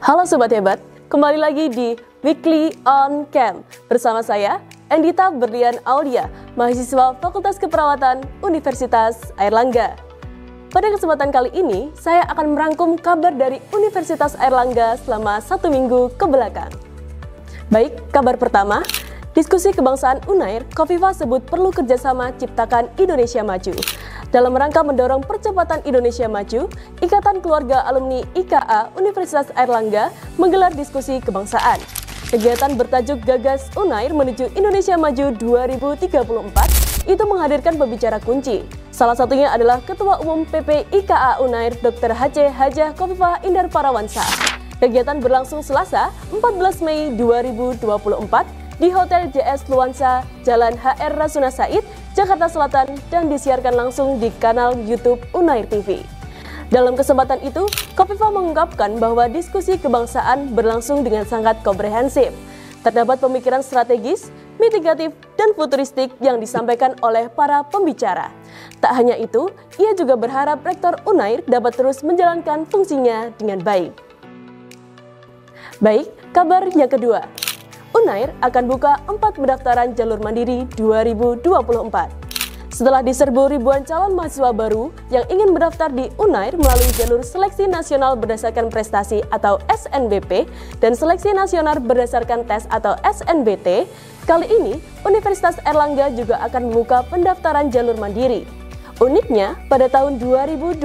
Halo Sobat Hebat, kembali lagi di Weekly on Cam bersama saya, Endita Berlian Aulia, mahasiswa Fakultas Keperawatan Universitas Airlangga. Pada kesempatan kali ini, saya akan merangkum kabar dari Universitas Airlangga selama 1 minggu ke belakang. Baik, kabar pertama, diskusi kebangsaan UNAIR, Khofifah sebut perlu kerjasama ciptakan Indonesia Maju. Dalam rangka mendorong percepatan Indonesia Maju, Ikatan Keluarga Alumni IKA Universitas Airlangga menggelar diskusi kebangsaan. Kegiatan bertajuk Gagas UNAIR menuju Indonesia Maju 2034 itu menghadirkan pembicara kunci. Salah satunya adalah Ketua Umum PP IKA UNAIR Dr. H.C. Hajah Khofifah Indar Parawansa. Kegiatan berlangsung Selasa 14 Mei 2024 di Hotel JS Luansa, Jalan HR Rasuna Said, Jakarta Selatan, dan disiarkan langsung di kanal YouTube UNAIR TV. Dalam kesempatan itu, Khofifah mengungkapkan bahwa diskusi kebangsaan berlangsung dengan sangat komprehensif. Terdapat pemikiran strategis, mitigatif, dan futuristik yang disampaikan oleh para pembicara. Tak hanya itu, ia juga berharap Rektor UNAIR dapat terus menjalankan fungsinya dengan baik. Baik, kabar yang kedua. UNAIR akan buka 4 pendaftaran jalur mandiri 2024. Setelah diserbu ribuan calon mahasiswa baru yang ingin mendaftar di UNAIR melalui jalur Seleksi Nasional Berdasarkan Prestasi atau SNBP dan Seleksi Nasional Berdasarkan Tes atau SNBT, kali ini Universitas Airlangga juga akan membuka pendaftaran jalur mandiri. Uniknya, pada tahun 2024,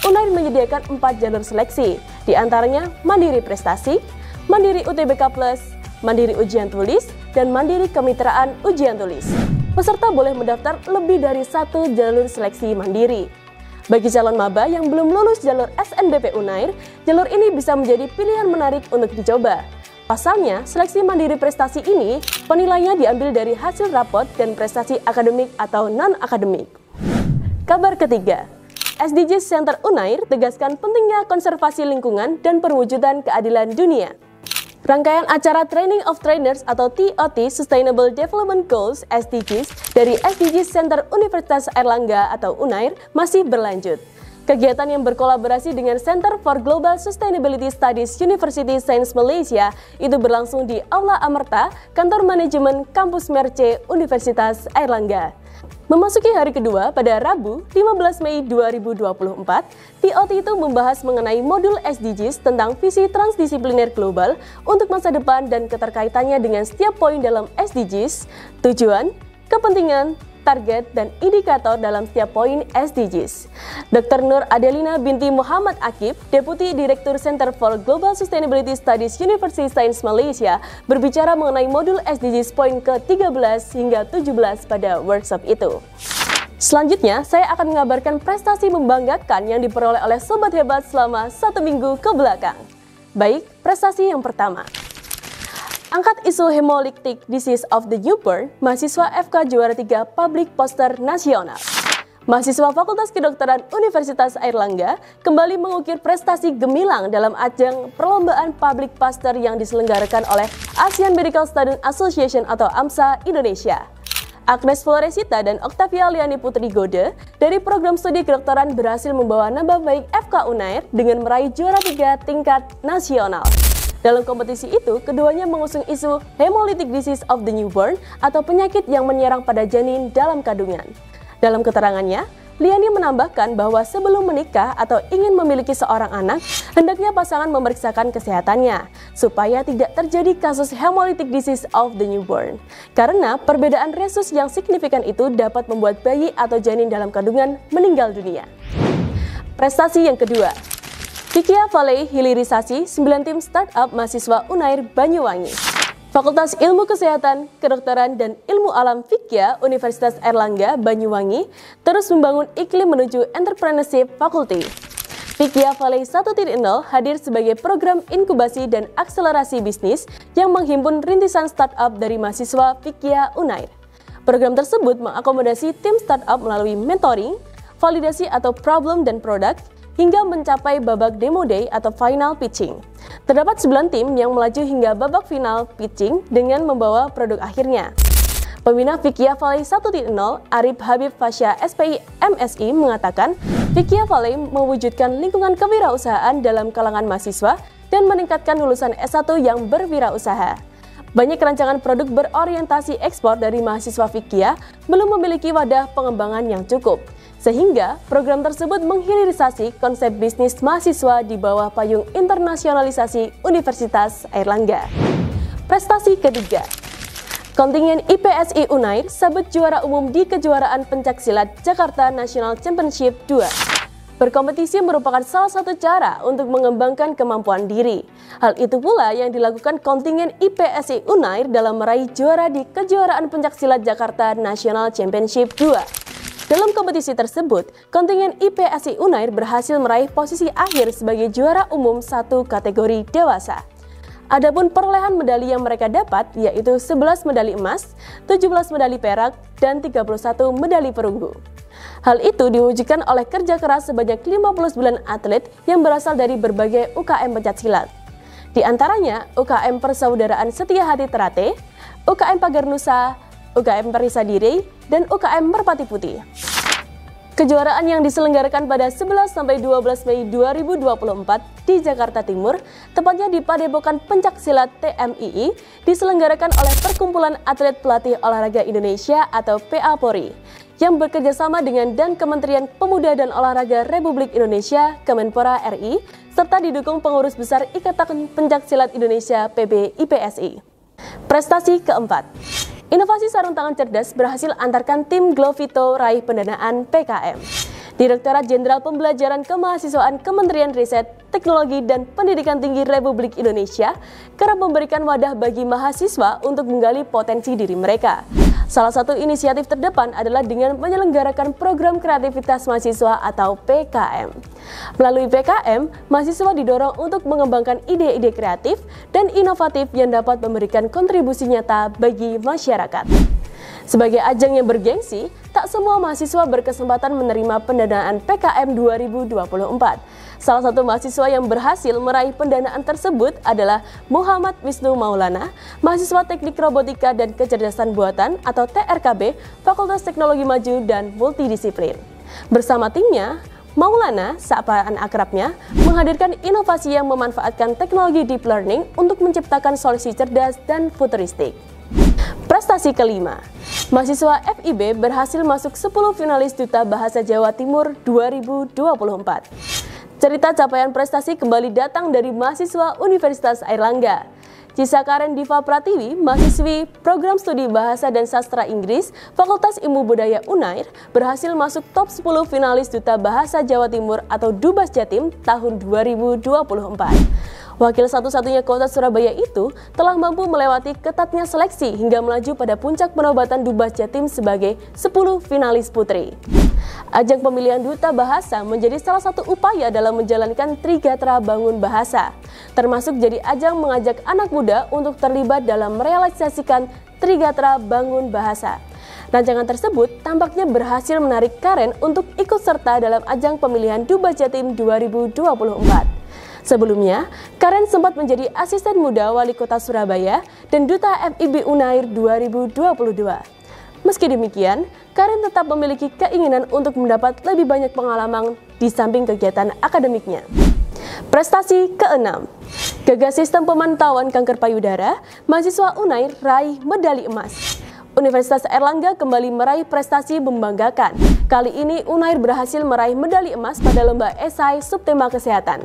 UNAIR menyediakan 4 jalur seleksi, di antaranya Mandiri Prestasi, Mandiri UTBK+, Mandiri Ujian Tulis, dan Mandiri Kemitraan Ujian Tulis. Peserta boleh mendaftar lebih dari 1 jalur seleksi mandiri. Bagi calon maba yang belum lulus jalur SNBP UNAIR, jalur ini bisa menjadi pilihan menarik untuk dicoba. Pasalnya, seleksi mandiri prestasi ini penilaiannya diambil dari hasil rapot dan prestasi akademik atau non-akademik. Kabar ketiga, SDGs Center UNAIR tegaskan pentingnya konservasi lingkungan dan perwujudan keadilan dunia. Rangkaian acara Training of Trainers atau TOT Sustainable Development Goals (SDGs) dari SDGs Center Universitas Airlangga atau UNAIR masih berlanjut. Kegiatan yang berkolaborasi dengan Center for Global Sustainability Studies University Science Malaysia itu berlangsung di Aula Amerta, Kantor Manajemen Kampus Merce Universitas Airlangga. Memasuki hari kedua pada Rabu 15 Mei 2024, TOT itu membahas mengenai modul SDGs tentang visi transdisipliner global untuk masa depan dan keterkaitannya dengan setiap poin dalam SDGs, tujuan, kepentingan, target, dan indikator dalam setiap poin SDGs. Dr. Nur Adelina binti Muhammad Akib, Deputi Direktur Center for Global Sustainability Studies University Science Malaysia, berbicara mengenai modul SDGs poin ke-13 hingga 17 pada workshop itu. Selanjutnya, saya akan mengabarkan prestasi membanggakan yang diperoleh oleh Sobat Hebat selama 1 minggu ke belakang. Baik, prestasi yang pertama. Angkat isu hemolytic disease of the newborn, mahasiswa FK juara 3 Public Poster Nasional. Mahasiswa Fakultas Kedokteran Universitas Airlangga kembali mengukir prestasi gemilang dalam ajang perlombaan public poster yang diselenggarakan oleh Asian Medical Student Association atau AMSA Indonesia. Agnes Floresita dan Octavia Liani Putri Gode dari program studi kedokteran berhasil membawa nama baik FK UNAIR dengan meraih juara 3 tingkat nasional. Dalam kompetisi itu, keduanya mengusung isu hemolytic disease of the newborn atau penyakit yang menyerang pada janin dalam kandungan. Dalam keterangannya, Liani menambahkan bahwa sebelum menikah atau ingin memiliki seorang anak, hendaknya pasangan memeriksakan kesehatannya, supaya tidak terjadi kasus hemolytic disease of the newborn. Karena perbedaan resus yang signifikan itu dapat membuat bayi atau janin dalam kandungan meninggal dunia. Prestasi yang kedua. Fikya Valley hilirisasi 9 tim startup mahasiswa UNAIR Banyuwangi. Fakultas Ilmu Kesehatan, Kedokteran, dan Ilmu Alam Fikya Universitas Airlangga Banyuwangi terus membangun iklim menuju entrepreneurship faculty. Fikya Valley 1.0 hadir sebagai program inkubasi dan akselerasi bisnis yang menghimpun rintisan startup dari mahasiswa Fikya UNAIR. Program tersebut mengakomodasi tim startup melalui mentoring, validasi atau problem dan produk, hingga mencapai babak demo day atau final pitching. Terdapat 9 tim yang melaju hingga babak final pitching dengan membawa produk akhirnya. Pembina Fikya Valley 1.0, Arif Habib Fasya SPI MSI mengatakan, Fikya Valley mewujudkan lingkungan kewirausahaan dalam kalangan mahasiswa dan meningkatkan lulusan S1 yang berwirausaha. Banyak rancangan produk berorientasi ekspor dari mahasiswa Fikia belum memiliki wadah pengembangan yang cukup, sehingga program tersebut menghilirisasi konsep bisnis mahasiswa di bawah payung internasionalisasi Universitas Airlangga. Prestasi ketiga, kontingen IPSI Unair sabet juara umum di kejuaraan pencaksilat Jakarta National Championship 2. Berkompetisi merupakan salah satu cara untuk mengembangkan kemampuan diri. Hal itu pula yang dilakukan kontingen IPSI Unair dalam meraih juara di kejuaraan pencaksilat Jakarta National Championship 2. Dalam kompetisi tersebut, kontingen IPSI Unair berhasil meraih posisi akhir sebagai juara umum satu kategori dewasa. Adapun perolehan medali yang mereka dapat yaitu 11 medali emas, 17 medali perak, dan 31 medali perunggu. Hal itu diwujudkan oleh kerja keras sebanyak 59 atlet yang berasal dari berbagai UKM pencaksilat. Di antaranya UKM Persaudaraan Setia Hati Terate, UKM Pagar Nusa, UKM Perisa Diri, dan UKM Merpati Putih. Kejuaraan yang diselenggarakan pada 11-12 Mei 2024 di Jakarta Timur, tepatnya di Padepokan Pencaksilat TMII, diselenggarakan oleh Perkumpulan Atlet Pelatih Olahraga Indonesia atau PAPORI, yang bekerjasama dengan dan Kementerian Pemuda dan Olahraga Republik Indonesia, Kemenpora RI, serta didukung pengurus besar Ikatan Pencaksilat Indonesia PB-IPSI. Prestasi keempat, inovasi sarung tangan cerdas berhasil antarkan tim Glovito raih pendanaan PKM. Direktorat Jenderal Pembelajaran Kemahasiswaan Kementerian Riset, Teknologi, dan Pendidikan Tinggi Republik Indonesia kerap memberikan wadah bagi mahasiswa untuk menggali potensi diri mereka. Salah satu inisiatif terdepan adalah dengan menyelenggarakan program kreativitas mahasiswa atau PKM. Melalui PKM, mahasiswa didorong untuk mengembangkan ide-ide kreatif dan inovatif yang dapat memberikan kontribusi nyata bagi masyarakat. Sebagai ajang yang bergengsi, tak semua mahasiswa berkesempatan menerima pendanaan PKM 2024. Salah satu mahasiswa yang berhasil meraih pendanaan tersebut adalah Muhammad Wisnu Maulana, mahasiswa Teknik Robotika dan Kecerdasan Buatan atau TRKB, Fakultas Teknologi Maju dan Multidisiplin. Bersama timnya, Maulana, sapaan akrabnya, menghadirkan inovasi yang memanfaatkan teknologi deep learning untuk menciptakan solusi cerdas dan futuristik. Prestasi kelima, mahasiswa FIB berhasil masuk 10 finalis Duta Bahasa Jawa Timur 2024. Cerita capaian prestasi kembali datang dari mahasiswa Universitas Airlangga. Cisa Karen Diva Pratiwi, mahasiswi Program Studi Bahasa dan Sastra Inggris, Fakultas Ilmu Budaya Unair, berhasil masuk top 10 finalis Duta Bahasa Jawa Timur atau Dubas Jatim tahun 2024. Wakil satu-satunya kota Surabaya itu telah mampu melewati ketatnya seleksi hingga melaju pada puncak penobatan Dubas Jatim sebagai 10 finalis putri. Ajang pemilihan Duta Bahasa menjadi salah satu upaya dalam menjalankan Trigatra Bangun Bahasa, termasuk jadi ajang mengajak anak muda untuk terlibat dalam merealisasikan Trigatra Bangun Bahasa. Rancangan tersebut tampaknya berhasil menarik Karen untuk ikut serta dalam ajang pemilihan Dubas Jatim 2024. Sebelumnya, Karen sempat menjadi asisten muda wali kota Surabaya dan Duta FIB Unair 2022. Meski demikian, Karen tetap memiliki keinginan untuk mendapat lebih banyak pengalaman di samping kegiatan akademiknya. Prestasi keenam, gagas sistem pemantauan kanker payudara, mahasiswa Unair raih medali emas. Universitas Airlangga kembali meraih prestasi membanggakan. Kali ini Unair berhasil meraih medali emas pada lomba esai subtema kesehatan.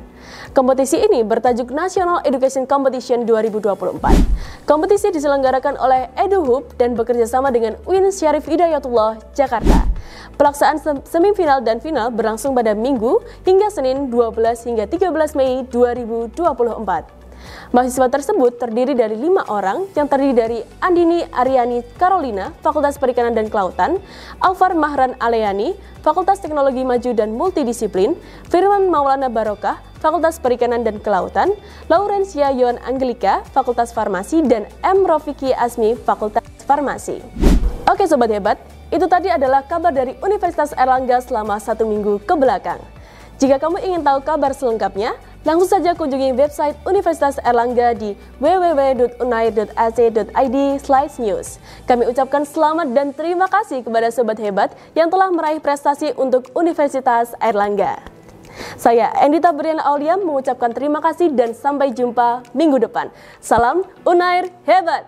Kompetisi ini bertajuk National Education Competition 2024. Kompetisi diselenggarakan oleh EduHub dan bekerjasama dengan UIN Syarif Hidayatullah, Jakarta. Pelaksanaan semifinal dan final berlangsung pada Minggu hingga Senin 12 hingga 13 Mei 2024. Mahasiswa tersebut terdiri dari 5 orang yang terdiri dari Andini Aryani Carolina, Fakultas Perikanan dan Kelautan, Alvar Mahran Aleani, Fakultas Teknologi Maju dan Multidisiplin, Firman Maulana Barokah, Fakultas Perikanan dan Kelautan, Laurencia Yohan Angelika, Fakultas Farmasi, dan M. Rofiki Asmi, Fakultas Farmasi. Oke Sobat Hebat, itu tadi adalah kabar dari Universitas Airlangga selama 1 minggu ke belakang. Jika kamu ingin tahu kabar selengkapnya, langsung saja kunjungi website Universitas Airlangga di www.unair.ac.id/news. Kami ucapkan selamat dan terima kasih kepada Sobat Hebat yang telah meraih prestasi untuk Universitas Airlangga. Saya Endita Briana Aulia mengucapkan terima kasih dan sampai jumpa minggu depan. Salam Unair hebat!